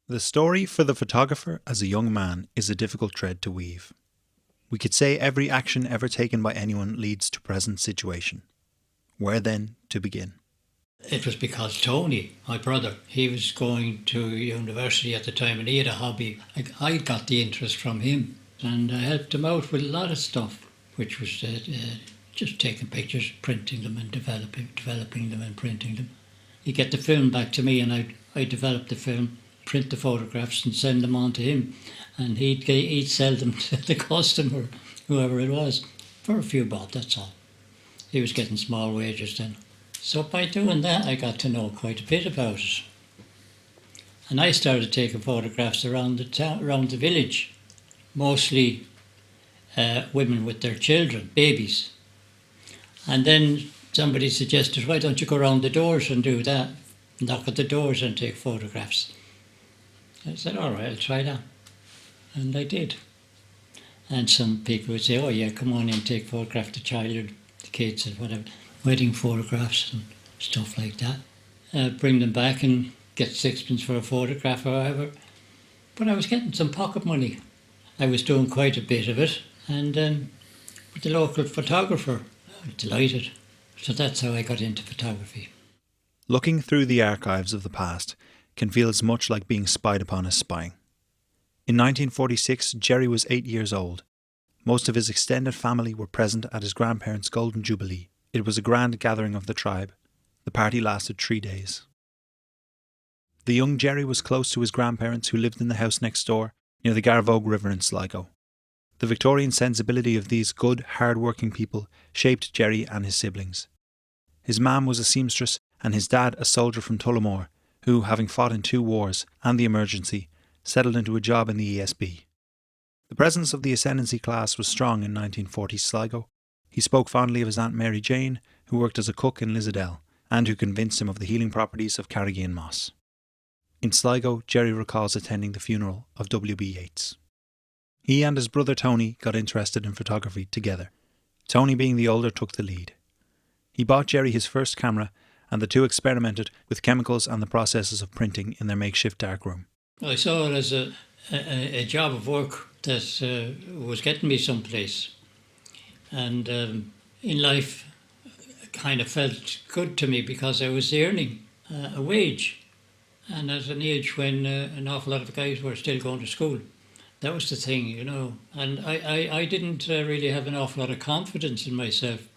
The story for the photographer as a young man is a difficult thread to weave. We could say every action ever taken by anyone leads to present situation. Where then to begin? It was because Tony, my brother, he was going to university at the time and he had a hobby. I got the interest from him and I helped him out with a lot of stuff, which was just taking pictures, printing them and developing them and printing them. He'd get the film back to me and I'd develop the film, print the photographs and send them on to him, and he'd sell them to the customer, whoever it was, for a few bob, that's all. He was getting small wages then. So by doing that I got to know quite a bit about it. And I started taking photographs around the town, around the village, mostly women with their children, babies. And then somebody suggested, why don't you go around the doors and do that? Knock at the doors and take photographs. I said, all right, I'll try that. And I did. And some people would say, oh yeah, come on in, take photograph the child or the kids or whatever. Wedding photographs and stuff like that. Bring them back and get sixpence for a photograph or whatever. But I was getting some pocket money. I was doing quite a bit of it. And with the local photographer, I was delighted. So that's how I got into photography. Looking through the archives of the past can feel as much like being spied upon as spying. In 1946, Gerry was 8 years old. Most of his extended family were present at his grandparents' Golden Jubilee. It was a grand gathering of the tribe. The party lasted 3 days. The young Gerry was close to his grandparents who lived in the house next door, near the Garvogue River in Sligo. The Victorian sensibility of these good, hard-working people shaped Gerry and his siblings. His mam was a seamstress and his dad a soldier from Tullamore, who, having fought in 2 wars and the emergency, settled into a job in the ESB. The presence of the ascendancy class was strong in 1940s Sligo. He spoke fondly of his Aunt Mary Jane, who worked as a cook in Lissadell, and who convinced him of the healing properties of Carrigain moss. In Sligo, Gerry recalls attending the funeral of W.B. Yeats. He and his brother Tony got interested in photography together. Tony, being the older, took the lead. He bought Gerry his first camera, and the two experimented with chemicals and the processes of printing in their makeshift darkroom. I saw it as a job of work that was getting me someplace. And in life, it kind of felt good to me because I was earning a wage. And at an age when an awful lot of guys were still going to school. That was the thing, you know. And I didn't really have an awful lot of confidence in myself.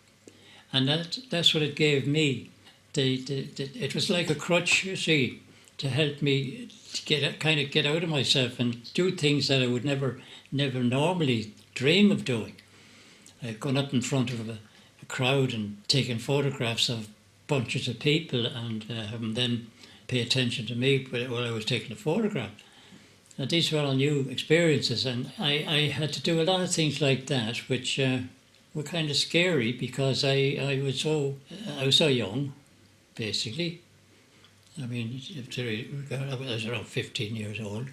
And that's what it gave me. It was like a crutch, you see, to help me to get out of myself and do things that I would never normally dream of doing. Going up in front of a crowd and taking photographs of bunches of people and have them then pay attention to me while I was taking a photograph. And these were all new experiences, and I had to do a lot of things like that, which were kind of scary because I was so young, basically. I mean, I was around 15 years old,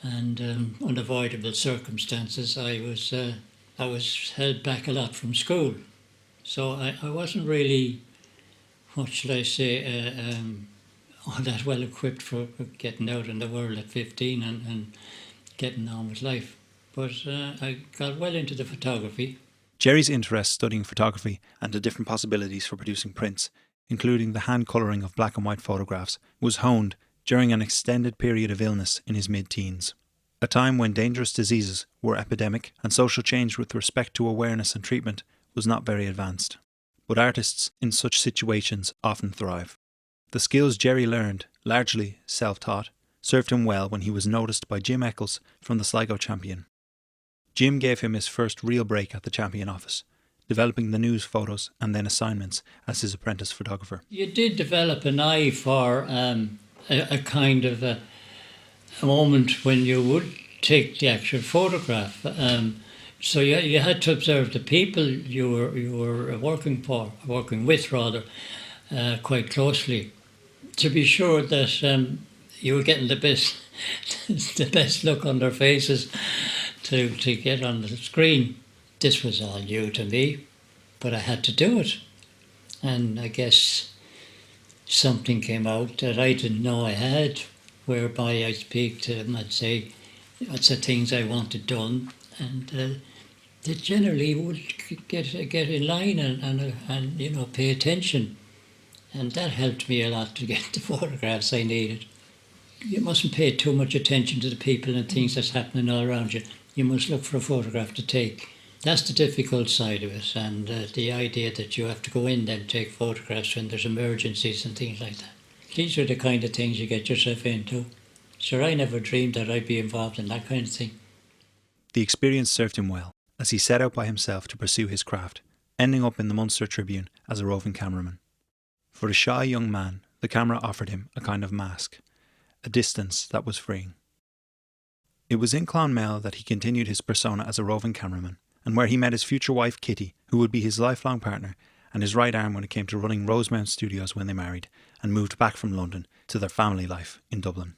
and unavoidable circumstances, I was held back a lot from school. So I wasn't really, what should I say, all that well equipped for getting out in the world at 15 and getting on with life. But I got well into the photography. Gerry's interest studying photography and the different possibilities for producing prints, including the hand colouring of black and white photographs, was honed during an extended period of illness in his mid-teens, a time when dangerous diseases were epidemic and social change with respect to awareness and treatment was not very advanced. But artists in such situations often thrive. The skills Gerry learned, largely self-taught, served him well when he was noticed by Jim Eccles from the Sligo Champion. Jim gave him his first real break at the Champion office, developing the news photos and then assignments as his apprentice photographer. You did develop an eye for a kind of a moment when you would take the actual photograph. So you had to observe the people you were working with quite closely, to be sure that you were getting the best look on their faces to get on the screen. This was all new to me, but I had to do it. And I guess something came out that I didn't know I had, whereby I speak to them. I'd say what's the things I wanted done, and they generally would get in line and pay attention, and that helped me a lot to get the photographs I needed. You mustn't pay too much attention to the people and things that's happening all around you. You must look for a photograph to take. That's the difficult side of it, and the idea that you have to go in then and take photographs when there's emergencies and things like that. These are the kind of things you get yourself into. Sure, I never dreamed that I'd be involved in that kind of thing. The experience served him well, as he set out by himself to pursue his craft, ending up in the Munster Tribune as a roving cameraman. For a shy young man, the camera offered him a kind of mask, a distance that was freeing. It was in Clonmel that he continued his persona as a roving cameraman, and where he met his future wife Kitty, who would be his lifelong partner and his right arm when it came to running Rosemount Studios when they married and moved back from London to their family life in Dublin.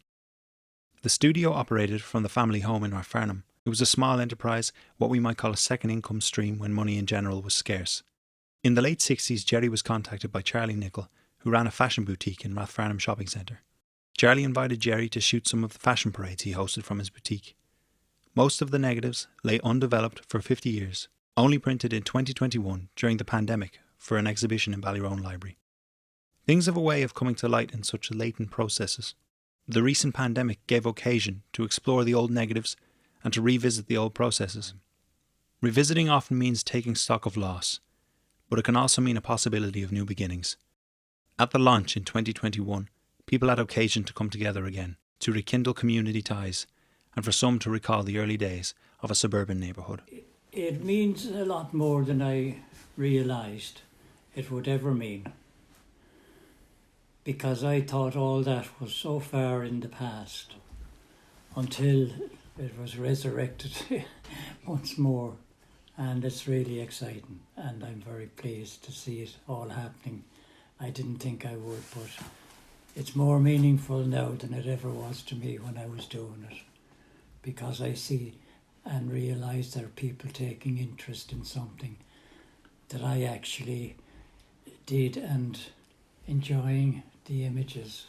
The studio operated from the family home in Rathfarnham. It was a small enterprise, what we might call a second income stream when money in general was scarce. In the late 60s, Gerry was contacted by Charlie Nicholl, who ran a fashion boutique in Rathfarnham Shopping Centre. Charlie invited Gerry to shoot some of the fashion parades he hosted from his boutique. Most of the negatives lay undeveloped for 50 years, only printed in 2021 during the pandemic for an exhibition in Ballyroan Library. Things have a way of coming to light in such latent processes. The recent pandemic gave occasion to explore the old negatives and to revisit the old processes. Revisiting often means taking stock of loss, but it can also mean a possibility of new beginnings. At the launch in 2021, people had occasion to come together again, to rekindle community ties, and for some to recall the early days of a suburban neighbourhood. It means a lot more than I realised it would ever mean, because I thought all that was so far in the past until it was resurrected once more, and it's really exciting, and I'm very pleased to see it all happening. I didn't think I would, but it's more meaningful now than it ever was to me when I was doing it, because I see and realise there are people taking interest in something that I actually did and enjoying the images.